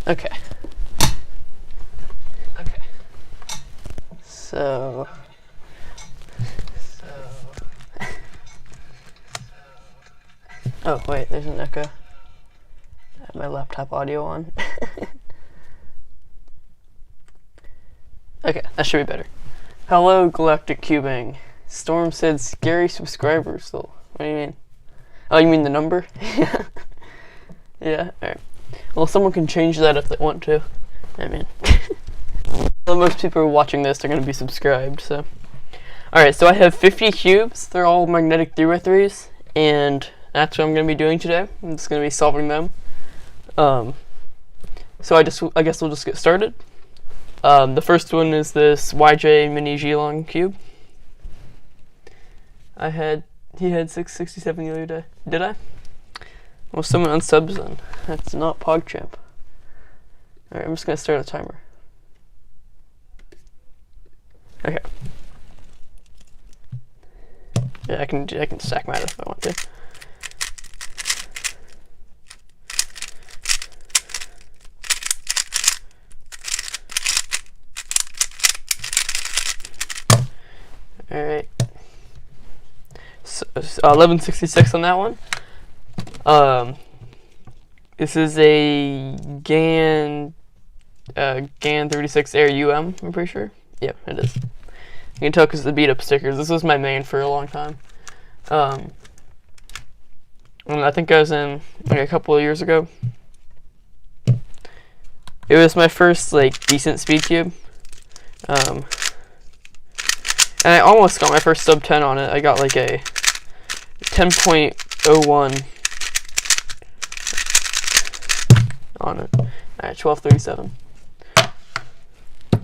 Okay. Okay. So. Oh wait, there's an echo. I have my laptop audio on. Okay, that should be better. Hello, Galactic Cubing. Storm said scary subscribers. So, what do you mean? Oh, you mean the number? Yeah, alright. Well, someone can change that if they want to. I mean, most people watching this are going to be subscribed, so. Alright, so I have 50 cubes. They're all magnetic 3x3s, and that's what I'm going to be doing today. I'm just going to be solving them. So I guess we'll just get started. The first one is this YJ Mini G-Long cube. He had 667 the other day. Did I? Well, someone unsubs then. That's not PogChamp. Alright, I'm just gonna start a timer. Okay. Yeah, I can stack mine if I want to. Alright. So 1166 on that one. This is a GAN 36 Air UM, I'm pretty sure. Yep, it is. You can tell because of the beat up stickers. This was my main for a long time. And I think I was in like a couple of years ago. It was my first like decent speed cube. And I almost got my first sub 10 on it. I got like a 10.01 on it at 1237.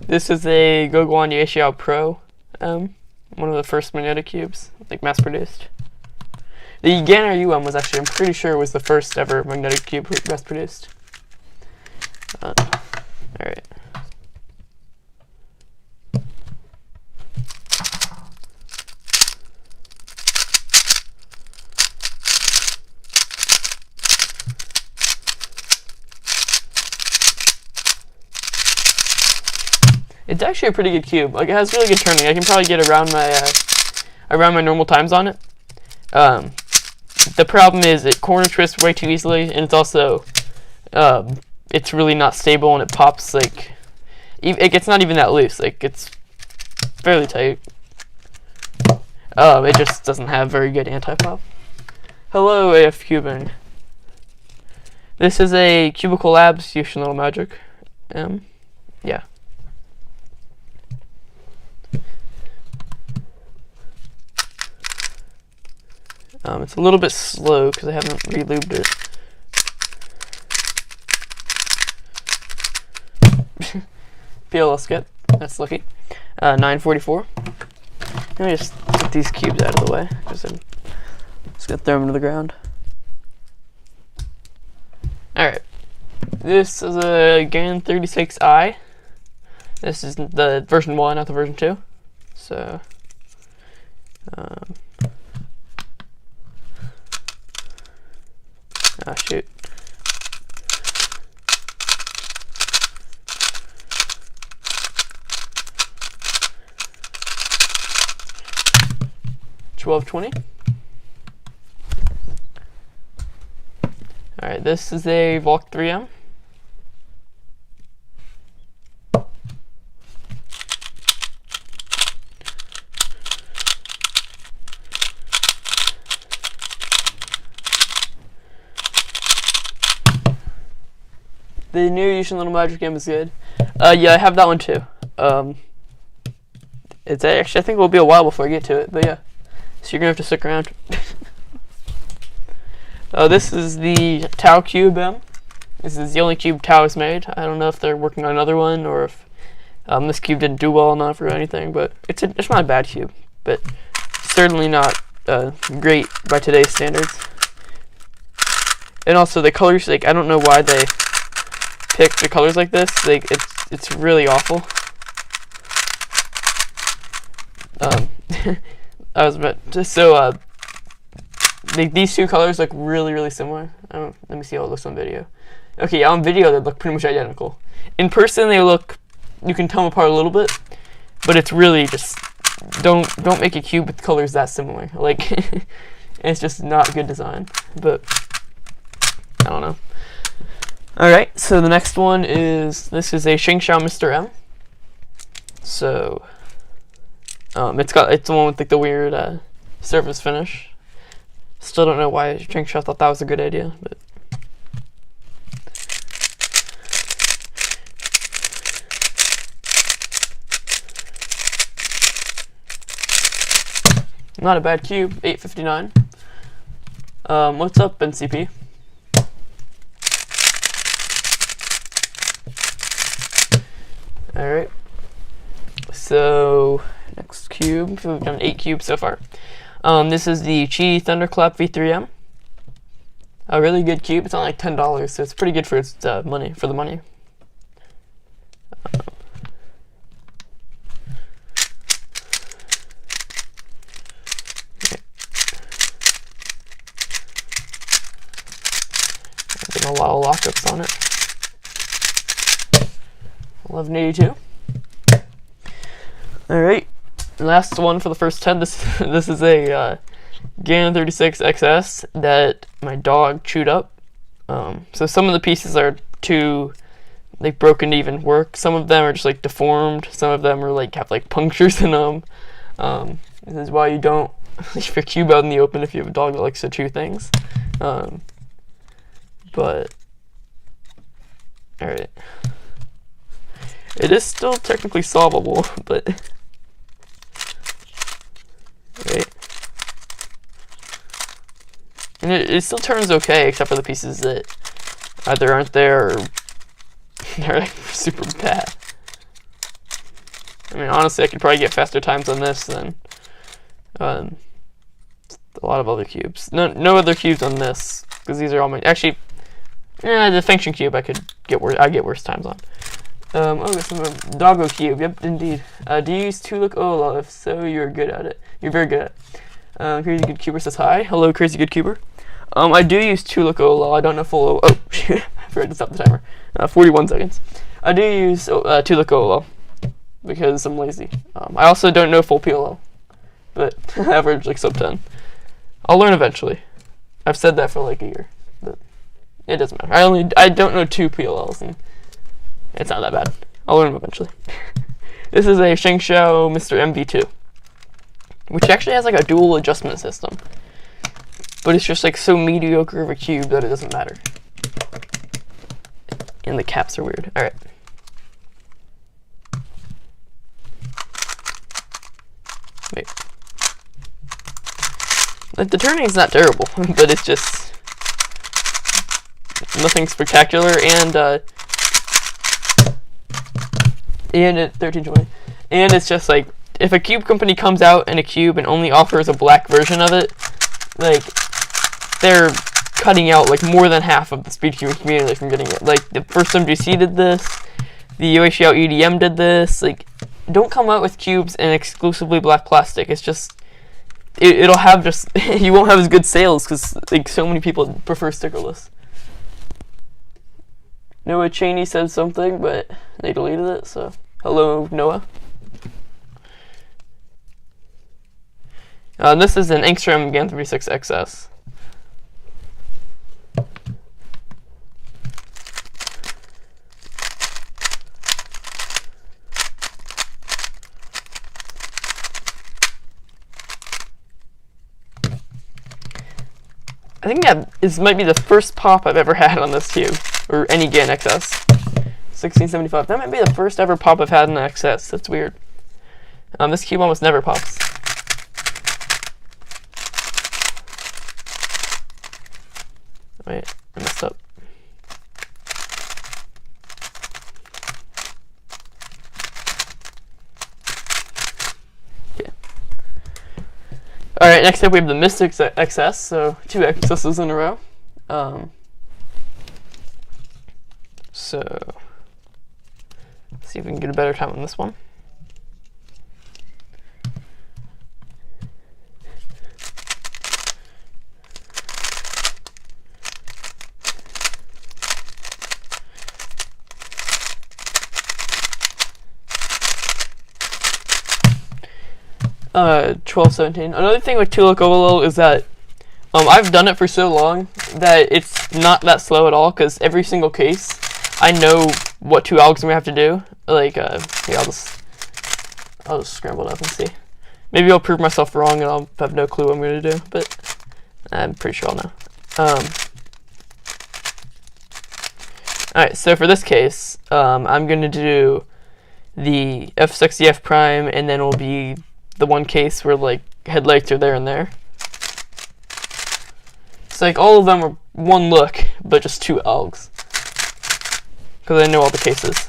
This is a Gogwan Yaxiao Pro, one of the first magnetic cubes, like mass produced. The Ganner UM was actually, I'm pretty sure, was the first ever magnetic cube mass produced. Alright. It's actually a pretty good cube. Like, it has really good turning. I can probably get around my normal times on it. The problem is it corner twists way too easily, and it's also it's really not stable, and it pops like it's not even that loose. Like, it's fairly tight. It just doesn't have very good anti-pop. Hello, AF Cubing. This is a Cubicle Labs Yoshi Little Magic. Yeah. It's a little bit slow because I haven't re-lubed it. PLS kit, that's lucky. 944. Let me just get these cubes out of the way because I'm just gonna throw them to the ground. Alright, this is a GAN 36i. This is the version 1, not the version 2. So, ah, shoot. $12.20. Alright, this is a Mvc V3m. The new Yoshi Little Magic game is good. Yeah, I have that one too. It's actually, I think it will be a while before I get to it, but yeah. So you're gonna have to stick around. This is the Tau Cube M. This is the only cube Tau has made. I don't know if they're working on another one or if this cube didn't do well enough or anything, but it's not a bad cube, but certainly not great by today's standards. And also the colors, like, I don't know why they pick the colors like this. Like, it's really awful. I was about to, so these two colors look really similar. Let me see how it looks on video. Okay, yeah, on video they look pretty much identical. In person they look, you can tell them apart a little bit, but it's really just, don't make a cube with colors that similar. Like, it's just not good design, but I don't know. Alright, so the next one is, this is a Shengshao Mr. M. So, it's the one with like the weird surface finish. Still don't know why Shengshao thought that was a good idea, but not a bad cube, 859. What's up, NCP? Alright. So, next cube. We've done 8 cubes so far. This is the Thunderclap V3m. A really good cube. It's only like $10, so it's pretty good for its money. Okay. Getting a lot of lockups on it. 1182. Alright, last one for the first 10. This is a Gan 36XS that my dog chewed up. So some of the pieces are too like broken to even work. Some of them are just like deformed. Some of them are like have like punctures in them. This is why you don't leave your cube out in the open if you have a dog that likes to chew things. But alright. It is still technically solvable, but right. And it still turns okay, except for the pieces that either aren't there or they're like super bad. I mean, honestly, I could probably get faster times on this than a lot of other cubes. No other cubes on this, because these are all my. Actually, the function cube I get worse times on. Oh, this is a doggo cube. Yep, indeed. Do you use Tulip Ola? If so, you're good at it. You're very good at it. Crazy Good Cuber says hi. Hello, Crazy Good Cuber. I do use Tulip Ola. I don't know full. Oh, shoot. I forgot to stop the timer. 41 seconds. I do use Tulip Ola because I'm lazy. I also don't know full PLL, but I average like sub 10. I'll learn eventually. I've said that for like a year, but it doesn't matter. I don't know 2 PLLs and it's not that bad. I'll learn them eventually. This is a Shengshao Mr. MV2, which actually has like a dual adjustment system, but it's just like so mediocre of a cube that it doesn't matter. And the caps are weird. All right. Wait. Like the turning is not terrible, but it's just nothing spectacular, and at 1320. And it's just like, if a cube company comes out in a cube and only offers a black version of it, like, they're cutting out like more than half of the speed cubing community from getting it. Like, the first MDC did this, the Xiao EDM did this. Like, don't come out with cubes in exclusively black plastic. It's just, it'll have just, you won't have as good sales because like so many people prefer stickerless. Noah Cheney said something, but they deleted it, so hello, Noah. This is an Angstrom Gan 36XS. I think this might be the first pop I've ever had on this cube, or any GAN XS. 1675. That might be the first ever pop I've had in an XS. That's weird. This cube almost never pops. Wait, I messed up. Okay. Alright, next up we have the Mystic XS, so 2 XS's in a row. So, let's see if we can get a better time on this one. 1217. Another thing with 2-look is that I've done it for so long that it's not that slow at all, because every single case I know what 2 algs I'm gonna have to do. Like, here, I'll just scramble it up and see. Maybe I'll prove myself wrong and I'll have no clue what I'm gonna do, but I'm pretty sure I'll know. Alright, so for this case, I'm gonna do the F60 F prime, and then it'll be the one case where like headlights are there and there. It's like all of them are 1 look, but just 2 algs, because I know all the cases.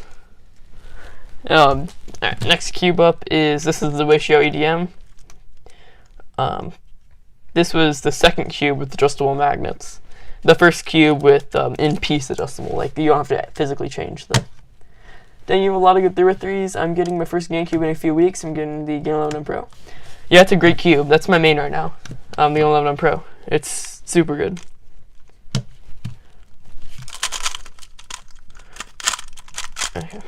Alright, next cube up is, this is the ratio EDM. This was the second cube with adjustable magnets. The first cube with in-piece adjustable, like you don't have to physically change the. Then you have a lot of good 3x3s. I'm getting my first GameCube in a few weeks. I'm getting the Game 11M Pro. Yeah, it's a great cube. That's my main right now. The Game 11M Pro. It's super good. Okay.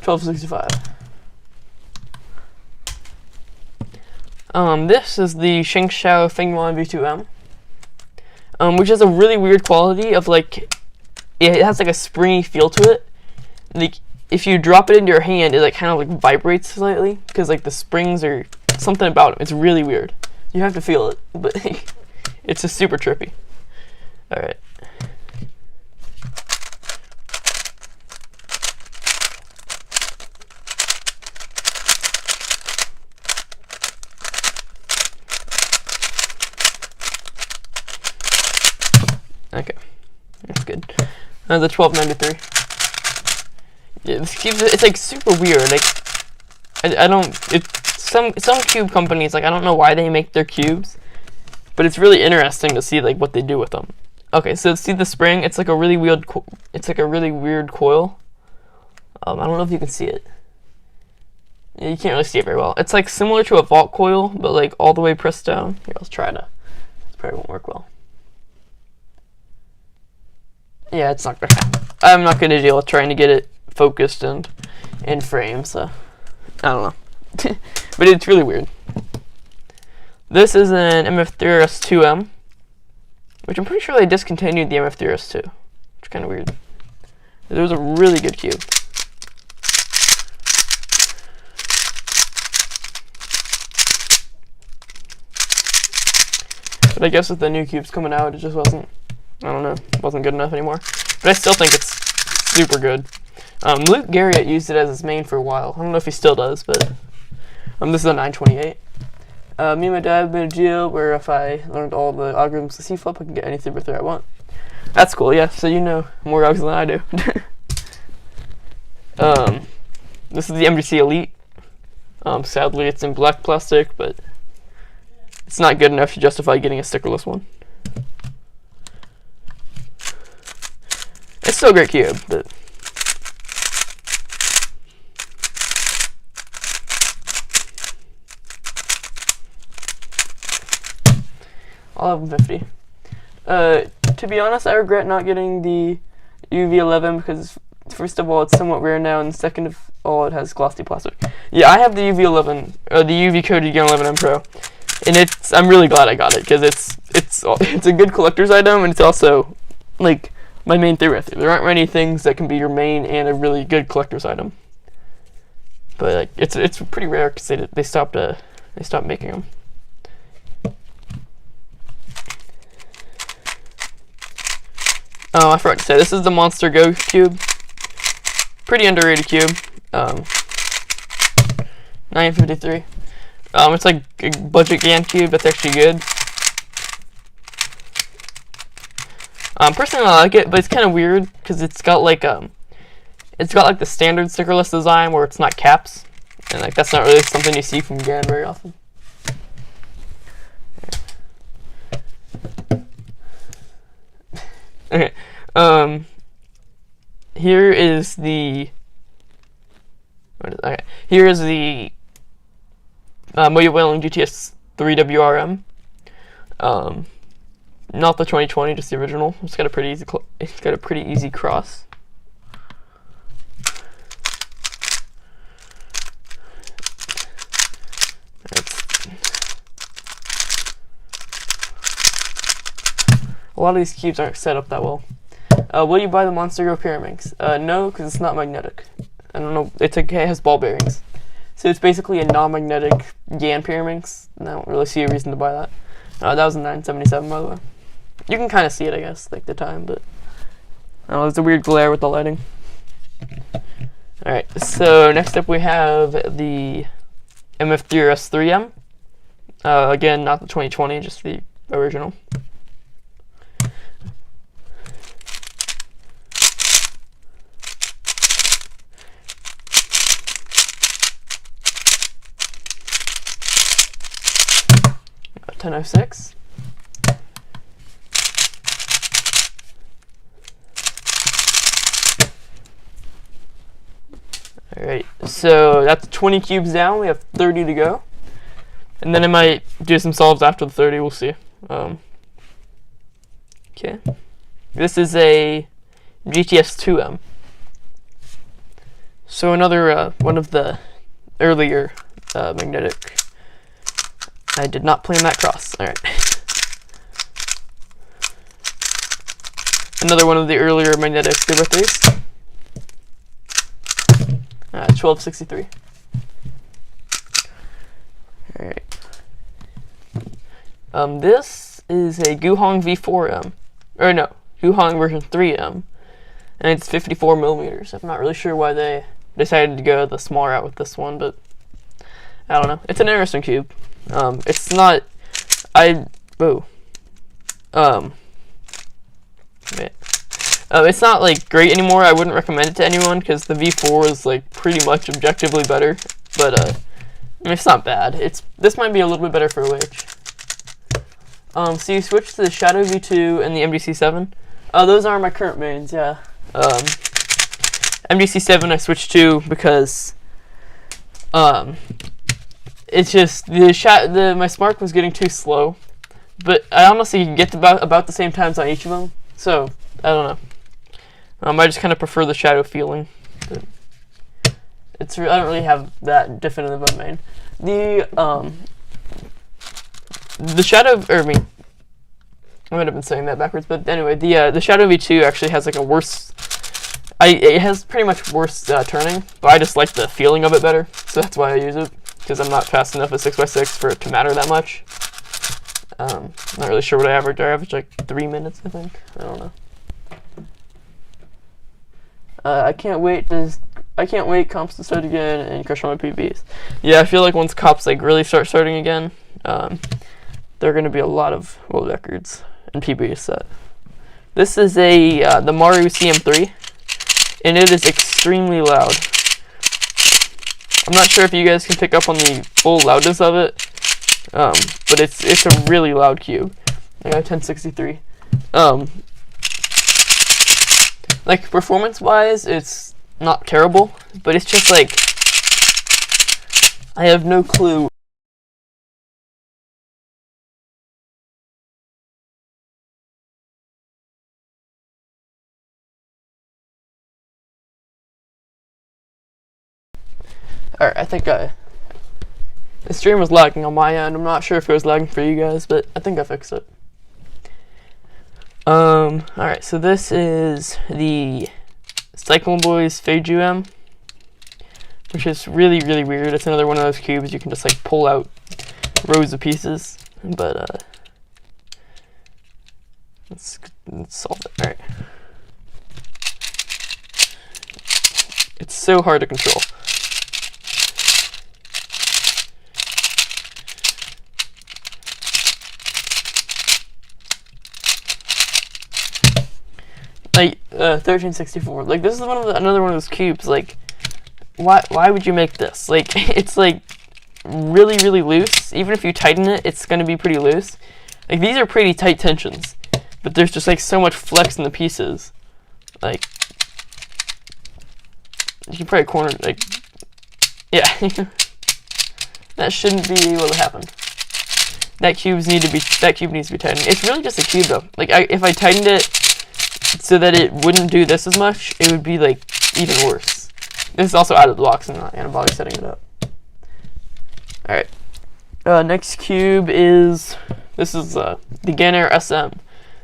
1265. This is the Shengshao V1 V2m, which has a really weird quality of like, it has like a springy feel to it. Like if you drop it into your hand, it like kind of like vibrates slightly, because like the springs are something about it. It's really weird. You have to feel it, but it's just super trippy. All right. Okay, that's good. The 1293. Yeah, this cube, it's like super weird. Like, I don't. It's some cube companies, like I don't know why they make their cubes, but it's really interesting to see like what they do with them. Okay, so see the spring? It's like a really weird. It's like a really weird coil. I don't know if you can see it. Yeah, you can't really see it very well. It's like similar to a vault coil, but like all the way pressed down. Here, let's try to. This probably won't work well. Yeah, it's not gonna. I'm not gonna deal with trying to get it focused and in frame, so I don't know. But it's really weird. This is an MF3S2m, which I'm pretty sure they discontinued the MF3S2, which is kind of weird. It was a really good cube. But I guess with the new cubes coming out, it just wasn't. I don't know, wasn't good enough anymore. But I still think it's super good. Luke Garriott used it as his main for a while. I don't know if he still does, but this is a 928. Me and my dad have been a deal where if I learned all the algorithms to C-flip, I can get any 3x3 I want. That's cool, yeah. So you know more algorithms than I do. This is the Mdc Elite. Sadly, it's in black plastic, but it's not good enough to justify getting a stickerless one. It's still a great cube, but I'll have 50. To be honest, I regret not getting the UV11 because first of all, it's somewhat rare now, and second of all, it has glossy plastic. Yeah, I have the UV11, the UV coated Game 11M Pro, and I'm really glad I got it because it's a good collector's item, and it's also like my main 3x3. There aren't many things that can be your main and a really good collector's item. But like, it's pretty rare because they stopped making them. Oh, I forgot to say, this is the Monster Go cube. Pretty underrated cube. 953. It's like a budget GAN cube that's actually good. Personally, I like it, but it's kind of weird because it's got like the standard stickerless design where it's not caps, and like that's not really something you see from GAN very often. Okay, here is the Moyo Whaling GTS 3WRM. not the 2020, just the original. It's got a pretty easy cross. A lot of these cubes aren't set up that well. Will you buy the Monster Go Pyraminx? No, because it's not magnetic. I don't know. It has ball bearings, so it's basically a non-magnetic GAN Pyraminx. I don't really see a reason to buy that. That was a 977, by the way. You can kind of see it, I guess, like the time, but I don't know. There's a weird glare with the lighting. All right. So next up we have the MF3 3m. Again, not the 2020, just the original. $10.06. Alright, so that's 20 cubes down. We have 30 to go. And then I might do some solves after the 30. We'll see. Okay. This is a GTS 2M. So another one of the earlier magnetic. I did not plan that cross. All right. Another one of the earlier magnetic 3x3s. 1263. All right. This is a Guhong V4m, or no, Guhong version 3m, and it's 54 millimeters. I'm not really sure why they decided to go the smaller route with this one, but I don't know. It's an interesting cube. It's not. It's not like great anymore. I wouldn't recommend it to anyone because the V4 is like pretty much objectively better. But I mean, it's not bad. This might be a little bit better for OH. So you switch to the Shadow V2 and the Mdc 7. Those are my current mains. Yeah. Mdc 7 I switched to because it's just my spark was getting too slow, but I honestly can get about the same times on each of them. So I don't know. I just kind of prefer the shadow feeling. But I don't really have that definitive of main. The shadow, or I mean, I might have been saying that backwards, but anyway, the Shadow V2 actually has like a worse. It has pretty much worse turning, but I just like the feeling of it better, so that's why I use it. Because I'm not fast enough at 6x6 for it to matter that much. Not really sure what I average. I average like 3 minutes, I think. I don't know. I can't wait comps to start again and crush on my PBs. Yeah, I feel like once comps like really starting again, there are going to be a lot of world records and PBs set. This is the Maru CM3, and it is extremely loud. I'm not sure if you guys can pick up on the full loudness of it, but it's a really loud cube. I got 1063. Like performance-wise, it's not terrible, but it's just like I have no clue. Alright, I think the stream was lagging on my end. I'm not sure if it was lagging for you guys, but I think I fixed it. Alright, so this is the Cyclone Boys V3m, which is really, really weird. It's another one of those cubes you can just like pull out rows of pieces, but let's solve it. Alright. It's so hard to control. Like 1364. Like this is another one of those cubes. Like, why would you make this? Like, it's like really, really loose. Even if you tighten it, it's gonna be pretty loose. Like these are pretty tight tensions, but there's just like so much flex in the pieces. Like, you can probably corner like, yeah. That shouldn't be able to happen. that cube needs to be tightened. It's really just a cube though. Like if I tightened it so that it wouldn't do this as much, it would be like even worse. This is also out of the box. I'm not gonna bother setting it up. All right. Next cube is the Ganair SM.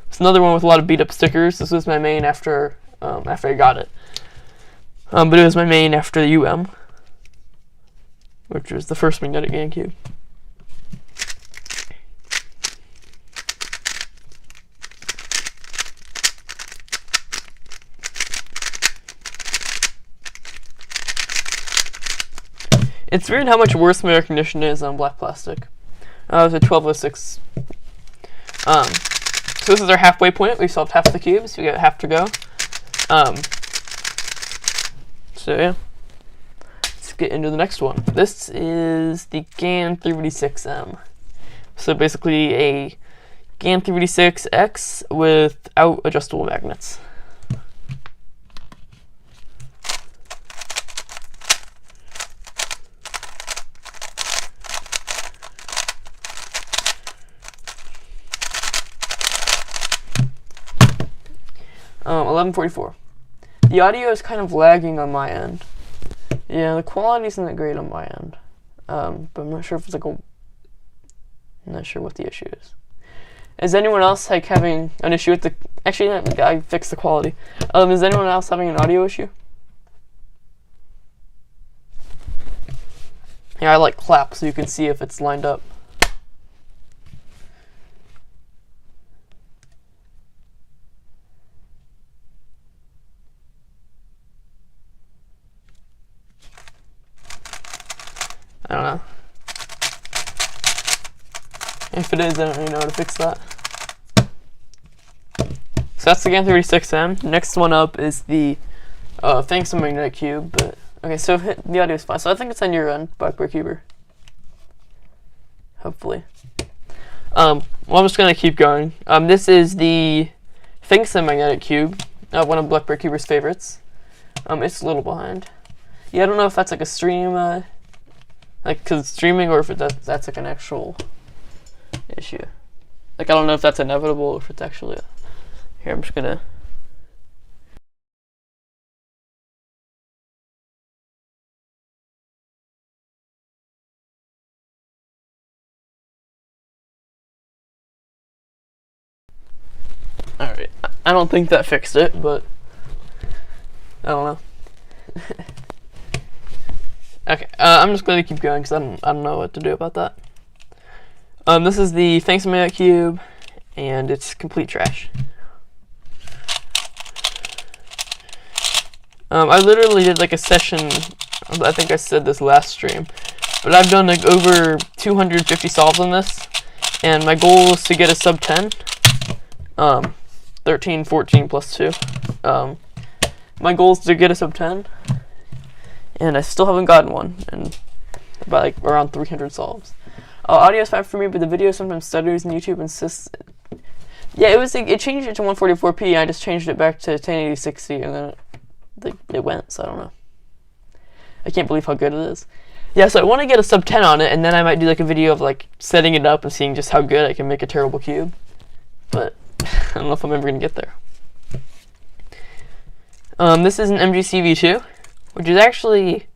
It's another one with a lot of beat up stickers. This was my main after I got it. But it was my main after the UM, which was the first magnetic GameCube. It's weird how much worse my recognition is on black plastic. It was a 1206. So this is our halfway point. We solved half the cubes. We got half to go. So yeah, let's get into the next one. This is the GAN 386M. So basically a GAN 386X without adjustable magnets. $11.44. The audio is kind of lagging on my end. Yeah, the quality isn't that great on my end. But I'm not sure if it's like I'm not sure what the issue is. Is anyone else like having an issue with the? Actually, I fixed the quality. Is anyone else having an audio issue? Yeah, I like clap so you can see if it's lined up. I don't know. If it is, I don't really know how to fix that. So that's the GAN 36M. Next one up is the thanks to magnetic cube. But okay, so the audio is fine. So I think it's on your end, Blackberry Cuber. Hopefully. Well, I'm just gonna keep going. This is the thanks to magnetic cube, one of Blackberry Cuber's favorites. It's a little behind. Yeah, I don't know if that's like a stream. Like, cause it's streaming, or if that's like an actual issue. Like, I don't know if that's inevitable, or if it's actually here, I'm just gonna. Alright, I don't think that fixed it, but I don't know. Okay, I'm just going to keep going because I don't know what to do about that. This is the Thanks to Magnetic Cube, and it's complete trash. I literally did like a session, I think I said this last stream, but I've done like over 250 solves on this, and my goal is to get a sub 10. 13, 14 plus 2. My goal is to get a sub 10. And I still haven't gotten one, and about like around 300 solves. Audio is fine for me, but the video sometimes stutters, and YouTube insists. Yeah, it changed it to 144p, and I just changed it back to 1080/60, and then it went. So I don't know. I can't believe how good it is. Yeah, so I want to get a sub 10 on it, and then I might do like a video of like setting it up and seeing just how good I can make a terrible cube. But I don't know if I'm ever gonna get there. This is an Mvc V2. Which is actually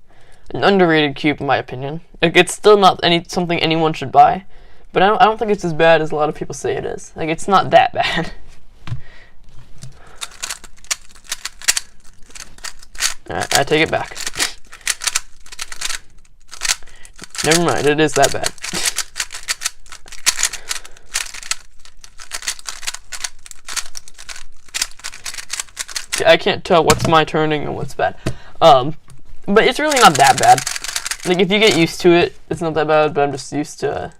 an underrated cube in my opinion. Like, it's still not something anyone should buy, but I don't think it's as bad as a lot of people say it is. Like, it's not that bad. I take it back. Never mind, it is that bad. I can't tell what's my turning and what's bad. But it's really not that bad. Like, if you get used to it, it's not that bad, but I'm just used to,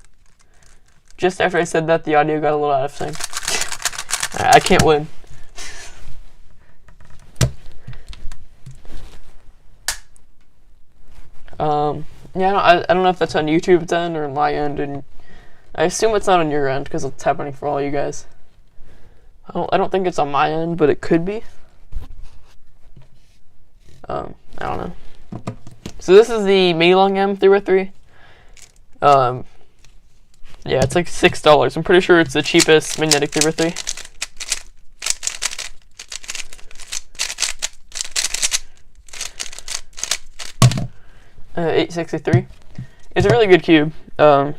just after I said that, the audio got a little out of sync. I can't win. Yeah, I don't know if that's on YouTube's end or on my end, and I assume it's not on your end, because it's happening for all you guys. I don't think it's on my end, but it could be. I don't know. So this is the Meilong M3x3. Yeah, it's like $6. I'm pretty sure it's the cheapest magnetic 3x3. $863. It's a really good cube, but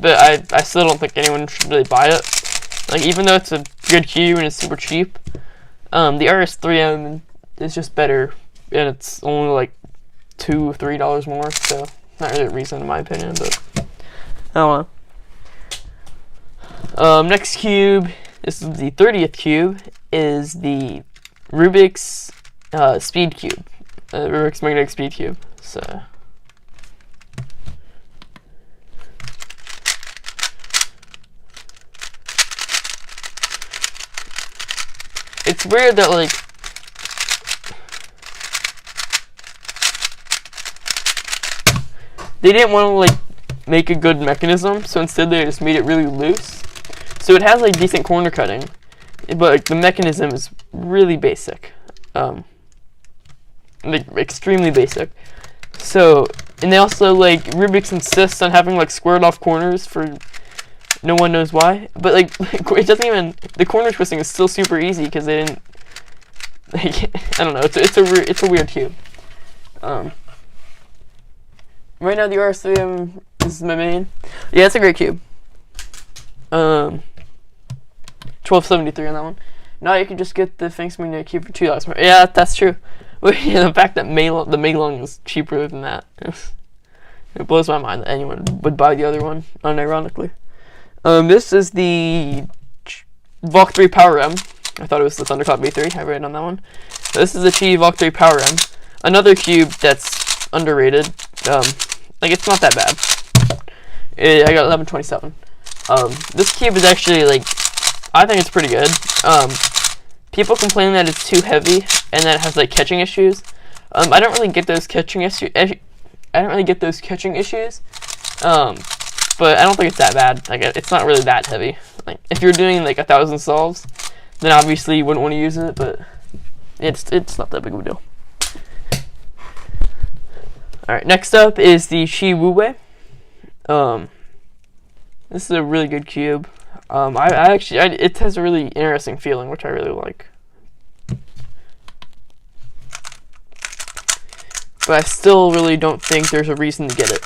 I still don't think anyone should really buy it. Like, even though it's a good cube and it's super cheap, the RS3m is just better, and it's only like $2 or $3 more, so not really a reason in my opinion, but I don't know. Next cube, this is the 30th cube, is the Rubik's Speed Cube, Rubik's Magnetic Speed Cube. So it's weird that like they didn't want to like make a good mechanism, so instead they just made it really loose. So it has like decent corner cutting, but like, the mechanism is really basic, like extremely basic. So, and they also like Rubik's insists on having like squared off corners for no one knows why, but like it doesn't even, the corner twisting is still super easy because they didn't. Like, I don't know. It's a weird cube. Right now the RS3m is my main. Yeah, it's a great cube. 1273 on that one. Now you can just get the Phoenix Magnetic Cube for $2 more. Yeah, that's true. Yeah, the fact that the Megalong is cheaper than that, it blows my mind that anyone would buy the other one, unironically. This is the Valk 3 Power M. I thought it was the Thunderclap V3. I read on that one. So this is the Chi Valk 3 Power M. Another cube that's underrated. Like, it's not that bad. I got 1127. This cube is actually, like, I think it's pretty good. People complain that it's too heavy and that it has like catching issues. I don't really get those catching issues. But I don't think it's that bad. Like, it's not really that heavy. Like, if you're doing like 1,000 solves, then obviously you wouldn't want to use it. But it's not that big of a deal. All right, next up is the Chi Wuwei. This is a really good cube. It has a really interesting feeling, which I really like. But I still really don't think there's a reason to get it.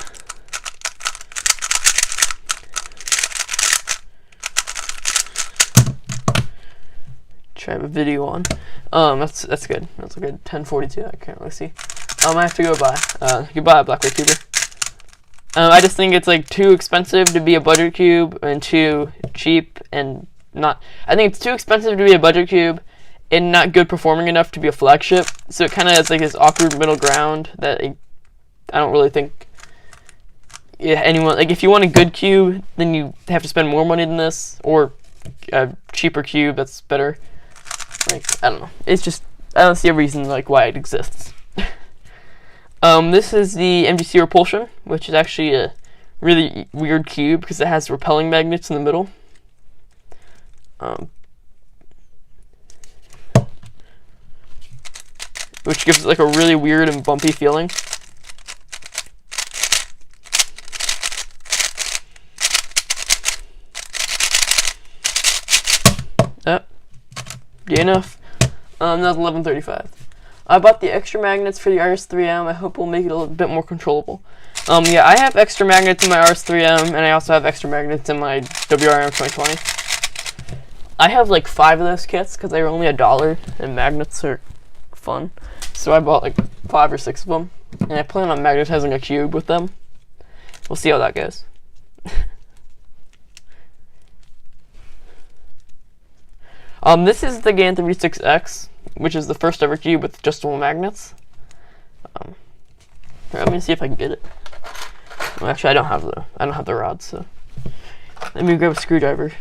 Try have a video on. That's good. That's a good 1042. I can't really see. I have to go buy. Goodbye, Blackberry Cuber. I just think it's like too expensive to be a budget cube and too cheap and not. I think it's too expensive to be a budget cube and not good performing enough to be a flagship. So it kind of has like this awkward middle ground that I don't really think anyone, like, if you want a good cube, then you have to spend more money than this, or a cheaper cube that's better. Like, I don't know. It's just, I don't see a reason like why it exists. This is the Mdc Repulsion, which is actually a really weird cube because it has repelling magnets in the middle. Which gives it like a really weird and bumpy feeling. Good enough. That's 1135. I bought the extra magnets for the RS3m. I hope we'll make it a little bit more controllable. Yeah, I have extra magnets in my RS3m, and I also have extra magnets in my WRM 2020. I have like 5 of those kits because they were only $1, and magnets are fun. So I bought like 5 or 6 of them, and I plan on magnetizing a cube with them. We'll see how that goes. This is the Ganthem V6X, which is the first ever cube with adjustable magnets. Let me see if I can get it. Well, actually, I don't have the rods, so let me grab a screwdriver.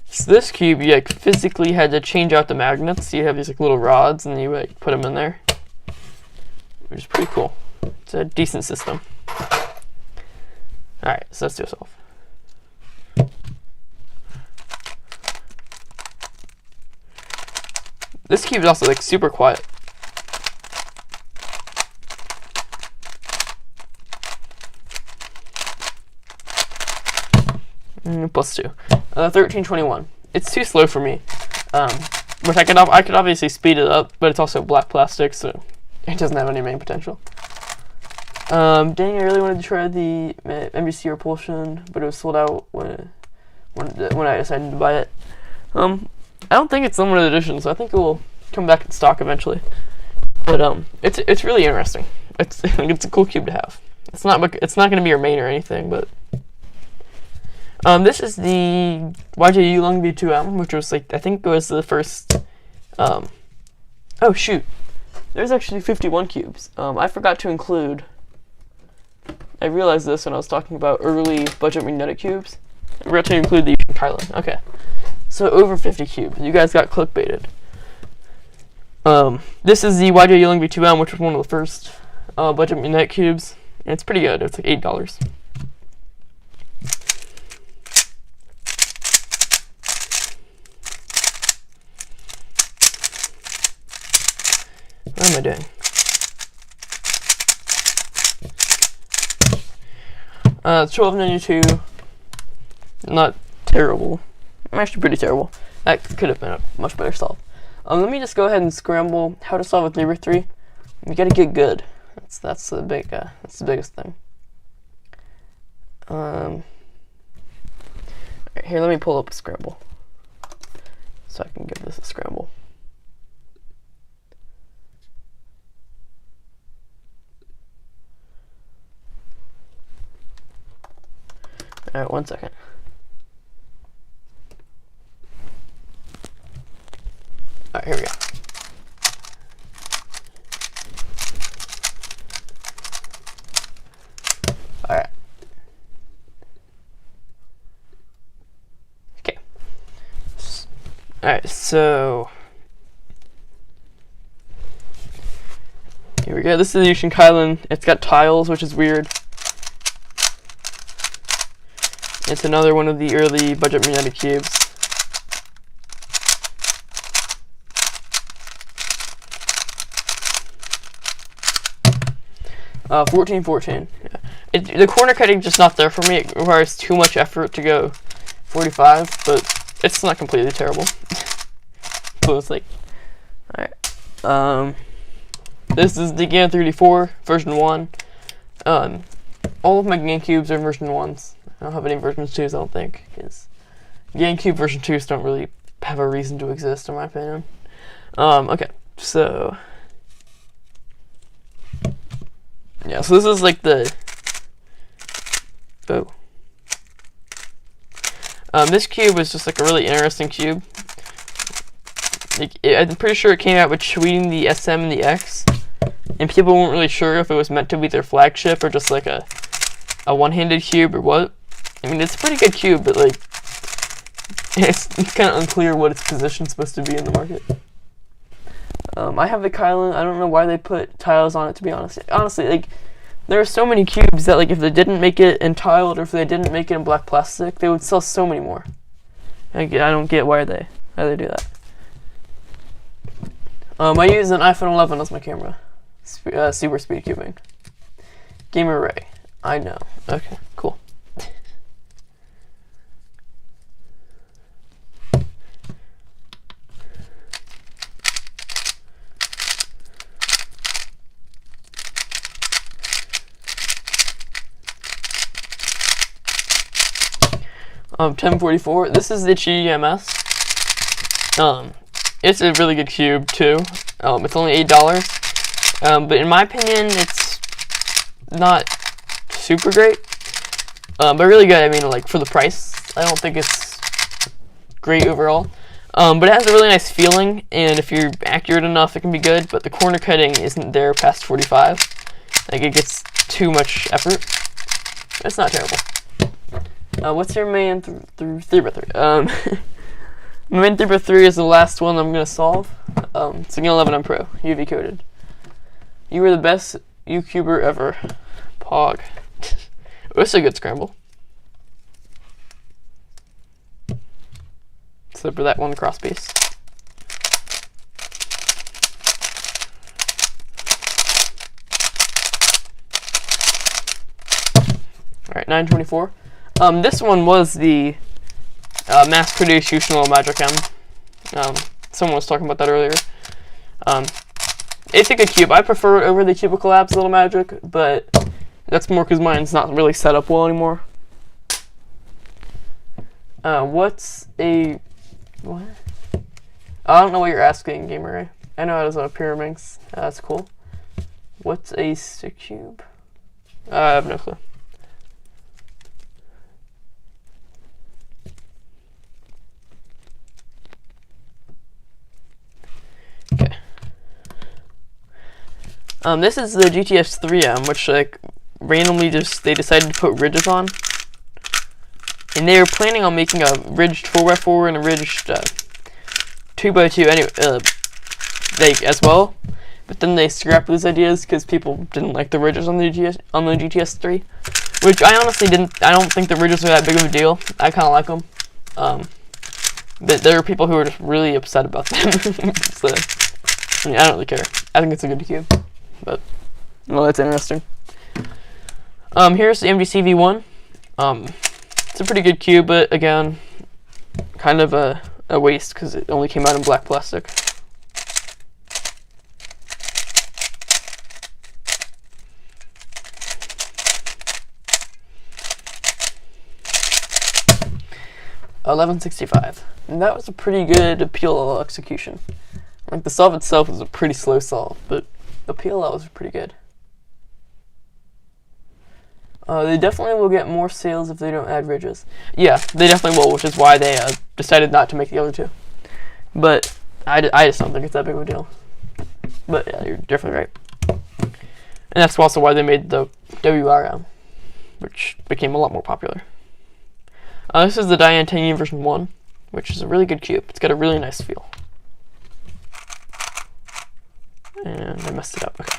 So this cube, you like physically had to change out the magnets. So you have these like little rods, and you like put them in there, which is pretty cool. It's a decent system. All right, so let's do a solve. This cube is also like super quiet. plus 2. 1321. It's too slow for me. Which I could obviously speed it up, but it's also black plastic, so it doesn't have any main potential. Dang, I really wanted to try the Mvc Repulsion, but it was sold out when I decided to buy it. I don't think it's limited edition, so I think it will come back in stock eventually. But it's really interesting. It's a cool cube to have. It's not going to be your main or anything, but this is the YJ V3m, which was like, I think it was the first. Oh shoot, there's actually 51 cubes. I forgot to include. I realized this when I was talking about early budget magnetic cubes. I forgot to include the Untitled. Okay, so over 50 cubes. You guys got clickbaited. This is the YJ V3m, which was one of the first budget magnetic cubes, and it's pretty good. It's like $8. What am I doing? 1292. Not terrible. Actually pretty terrible. That could have been a much better solve. Let me just go ahead and scramble how to solve a 3x3. You gotta get good. That's the biggest thing. Alright, here, let me pull up a scramble so I can give this a scramble. Alright, 1 second. Alright, here we go. Alright. Okay. Alright, so here we go. This is the Untitled. It's got tiles, which is weird. It's another one of the early budget magnetic cubes. Uh, 1414. Yeah. The corner cutting just not there for me. It requires too much effort to go 45, but it's not completely terrible. So it's like, alright. This is the GAN 34 version 1. All of my GAN cubes are version 1s. I don't have any version 2s, I don't think, because GameCube version 2s don't really have a reason to exist, in my opinion. Okay, so yeah, so this is like the this cube is just like a really interesting cube. Like, I'm pretty sure it came out between the SM and the X, and people weren't really sure if it was meant to be their flagship or just like a one-handed cube or what. I mean, it's a pretty good cube, but like, it's kind of unclear what its position's supposed to be in the market. I have the Kylan. I don't know why they put tiles on it, to be honest. Honestly, like, there are so many cubes that, like, if they didn't make it in tiled or if they didn't make it in black plastic, they would sell so many more. I don't get why they do that. I use an iPhone 11 as my camera. Super speed cubing. Gamer Ray. I know. Okay, cool. Um, 1044. This is the GMS. It's a really good cube too. It's only $8. But in my opinion, it's not super great. But really good. I mean, like, for the price, I don't think it's great overall. But it has a really nice feeling, and if you're accurate enough, it can be good. But the corner cutting isn't there past 45. Like, it gets too much effort. It's not terrible. What's your main 3x3? My main 3x3 is the last one I'm gonna solve. It's an 11M Pro, UV coated. You were the best YouTuber ever. Pog. It's a good scramble. Except for that one cross piece. Alright, 924. This one was the mass-produced Usual Magic M. Someone was talking about that earlier. It's a good cube. I prefer it over the Cubicle Labs Little Magic, but that's more because mine's not really set up well anymore. What's a... what? I don't know what you're asking, Gamer. I know it is a Pyraminx. That's cool. What's a stick cube? I have no clue. Okay. This is the GTX 3M, which like randomly they decided to put ridges on, and they were planning on making a ridged 4x4 and a ridged 2x2 anyway, like as well. But then they scrapped those ideas because people didn't like the ridges on the GTS 3, which I honestly didn't. I don't think the ridges are that big of a deal. I kind of like them, but there are people who are just really upset about them. So, I mean, I don't really care. I think it's a good cube, but well, that's interesting. Here's the Mdc V1. It's a pretty good cube, but again, kind of a waste because it only came out in black plastic. $11.65, and that was a pretty good PLL execution. Like the solve itself was a pretty slow solve, but the PLL was pretty good. They definitely will get more sales if they don't add ridges. Yeah, they definitely will, which is why they decided not to make the other two. But I just don't think it's that big of a deal. But yeah, you're definitely right. And that's also why they made the WRM, which became a lot more popular. This is the Diane Titanium version 1, which is a really good cube. It's got a really nice feel. And I messed it up. Okay.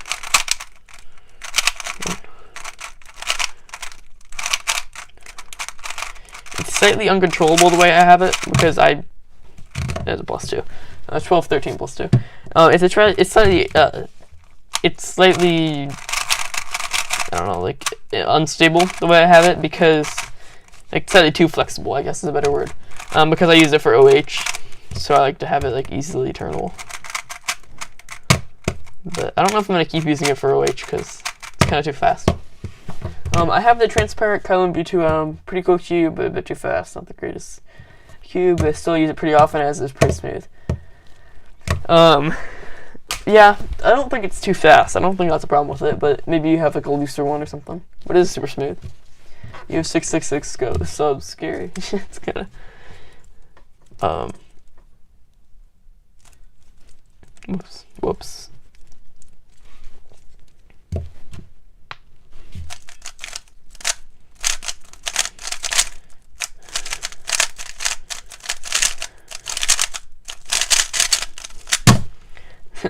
It's slightly uncontrollable the way I have it because there's a +2. 12, 13 +2. It's slightly I don't know, like unstable the way I have it because like slightly too flexible, I guess is a better word. Because I use it for OH, so I like to have it like easily turnable. But I don't know if I'm gonna keep using it for OH because it's kind of too fast. I have the transparent Kylan V2m, pretty cool cube, but a bit too fast. Not the greatest cube, but I still use it pretty often as it's pretty smooth. Yeah, I don't think it's too fast. I don't think that's a problem with it, but maybe you have like a looser one or something. But it is super smooth. You have 666 go, so scary. It's kind of whoops.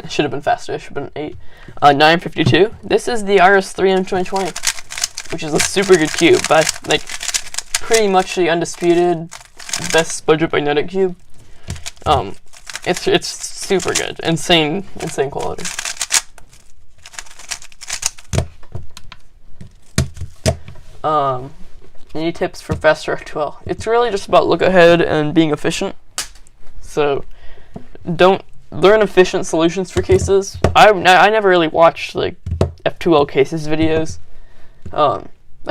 Should have been faster. Should have been 8. 952. This is the Iris 3M 2020, which is a super good cube. But like, pretty much the undisputed best budget magnetic cube. It's super good. Insane quality. Any tips for Faster F2l? It's really just about look ahead and being efficient. So don't learn efficient solutions for cases. I never really watched like F2l cases videos. Like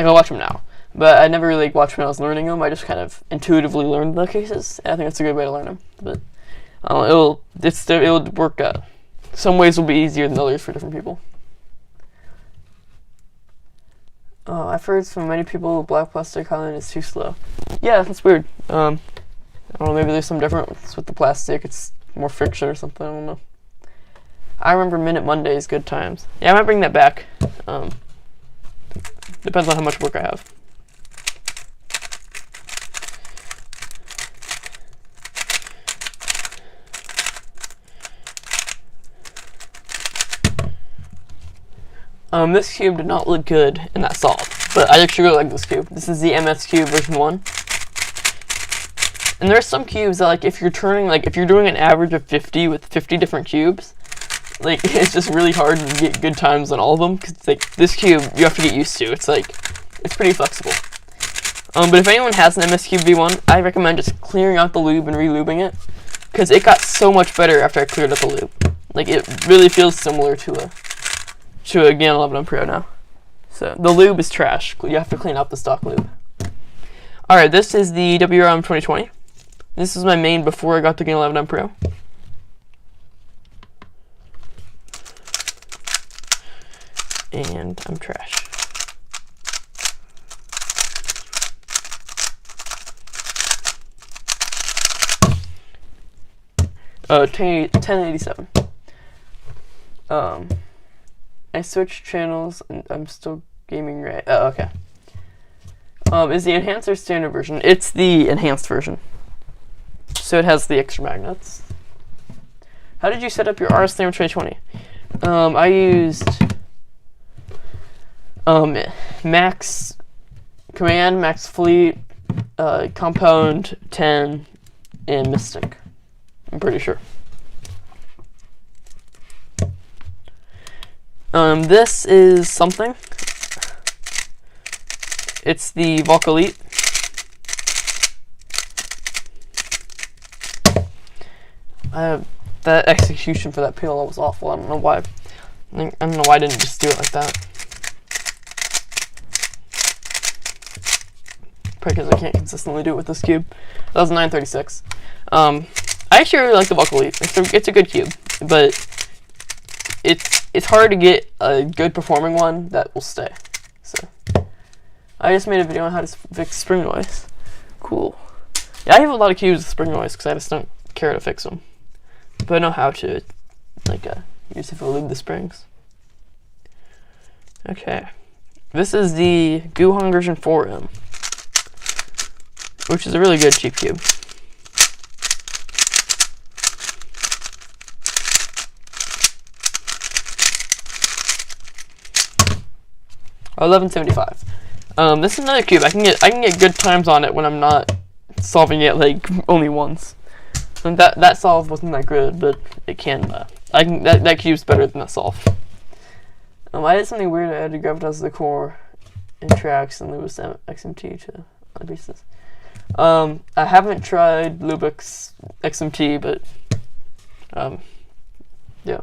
I watch them now, but I never really watched when I was learning them. I just kind of intuitively learned the cases. And I think that's a good way to learn them. But it'll work out. Some ways will be easier than others for different people. I've heard from many people black plastic Highland is too slow. Yeah, that's weird. I don't know, maybe there's some difference with the plastic. It's more friction or something. I don't know. I remember Minute Mondays, good times. Yeah, I might bring that back. Depends on how much work I have. This cube did not look good in that solve, but I actually really like this cube. This is the MSQ version 1. And there's some cubes that, like, if you're doing an average of 50 with 50 different cubes, like, it's just really hard to get good times on all of them, because, like, this cube, you have to get used to. It's, like, it's pretty flexible. But if anyone has an Mvc V1, I recommend just clearing out the lube and re-lubing it, because it got so much better after I cleared out the lube. Like, it really feels similar to a GAN 11M Pro now. So the lube is trash. You have to clean out the stock lube. All right, this is the WRM 2020. This is my main before I got the GAN 11M Pro. And I'm trash. Oh, 1087. I switched channels and I'm still gaming right. Oh, okay. Is the enhanced or standard version? It's the enhanced version. So it has the extra magnets. How did you set up your RS Slammer 2020? I used Max Command, Max Fleet, Compound 10, and Mystic. I'm pretty sure. This is something. It's the Mvc Elite. That execution for that PLL was awful. I don't know why. I don't know why I didn't just do it like that. Probably because I can't consistently do it with this cube. That was 936. I actually really like the Mvc Elite. It's a good cube, but it's hard to get a good performing one that will stay. So I just made a video on how to fix spring noise. Cool. Yeah, I have a lot of cubes with spring noise because I just don't care to fix them, but I know how to use it to lube the springs. Okay, this is the Guhong version 4m, which is a really good cheap cube. $11.75. This is another cube. I can get good times on it when I'm not solving it like only once. And that solve wasn't that good, but it can. That cube's better than that solve. I did something weird. I added gravitas to the core and tracks and Lewis XMT to other pieces. I haven't tried Rubik's XMT, but yeah.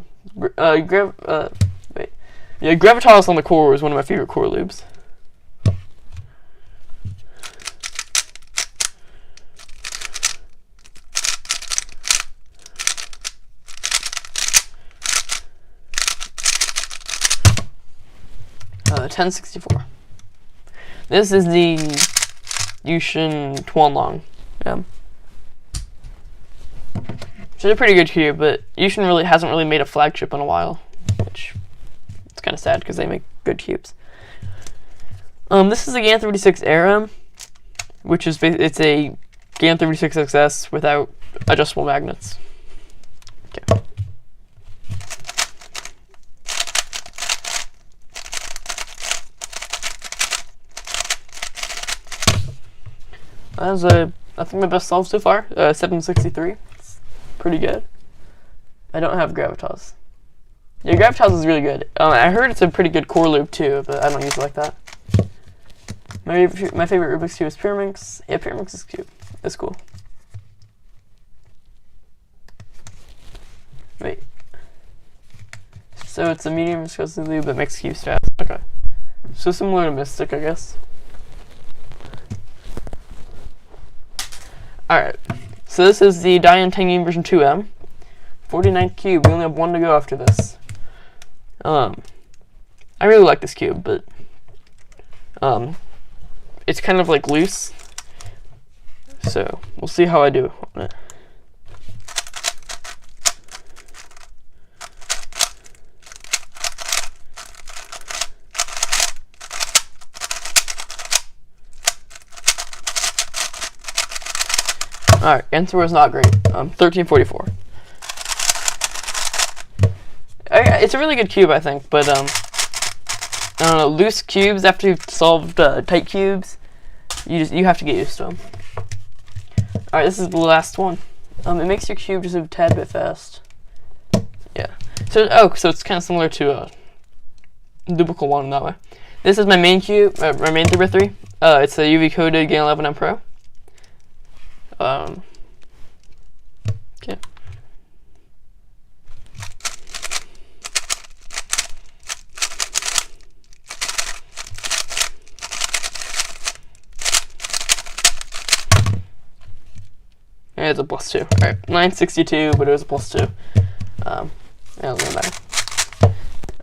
Yeah, gravitas on the core is one of my favorite core lubes. $10.64. This is the Yushin Tuanlong. Yeah. Which is a pretty good cube, but Yushin really hasn't made a flagship in a while, which it's kind of sad because they make good cubes. This is a GAN 36 RM, which is it's a GAN 36 XS without adjustable magnets. Okay. That was I think my best solve so far. 763. It's pretty good. I don't have gravitas. Yeah, gravitas is really good. I heard it's a pretty good core loop too, but I don't use it like that. My favorite Rubik's cube is Pyraminx. Yeah, Pyraminx is cute. It's cool. Wait. So it's a medium viscosity lube that makes cubes fast. Okay. So similar to Mystic, I guess. Alright, so this is the Dian Tengyun version 2M. 49th cube, we only have one to go after this. I really like this cube, but it's kind of like loose. So, we'll see how I do on it. Alright, answer was not great. 1344. It's a really good cube, I think, but I don't know, loose cubes after you've solved tight cubes, you have to get used to them. Alright, this is the last one. It makes your cube just a tad bit fast. Yeah. So it's kind of similar to a duplical one in that way. This is my main cube, my main 3x3. It's the UV coated Gain 11M Pro. Okay. And it's a +2. Alright, 962, but it was a +2. It doesn't matter.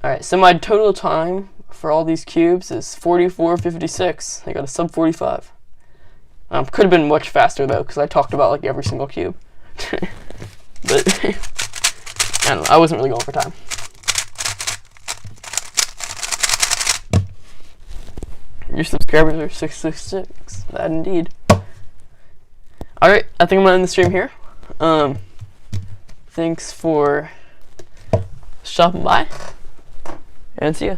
Alright, so my total time for all these cubes is 44:56. I got a sub 45. Could have been much faster though, because I talked about like every single cube. But I don't know, I wasn't really going for time. Your subscribers are 666. That indeed. Alright, I think I'm gonna end the stream here. Thanks for stopping by, and see ya.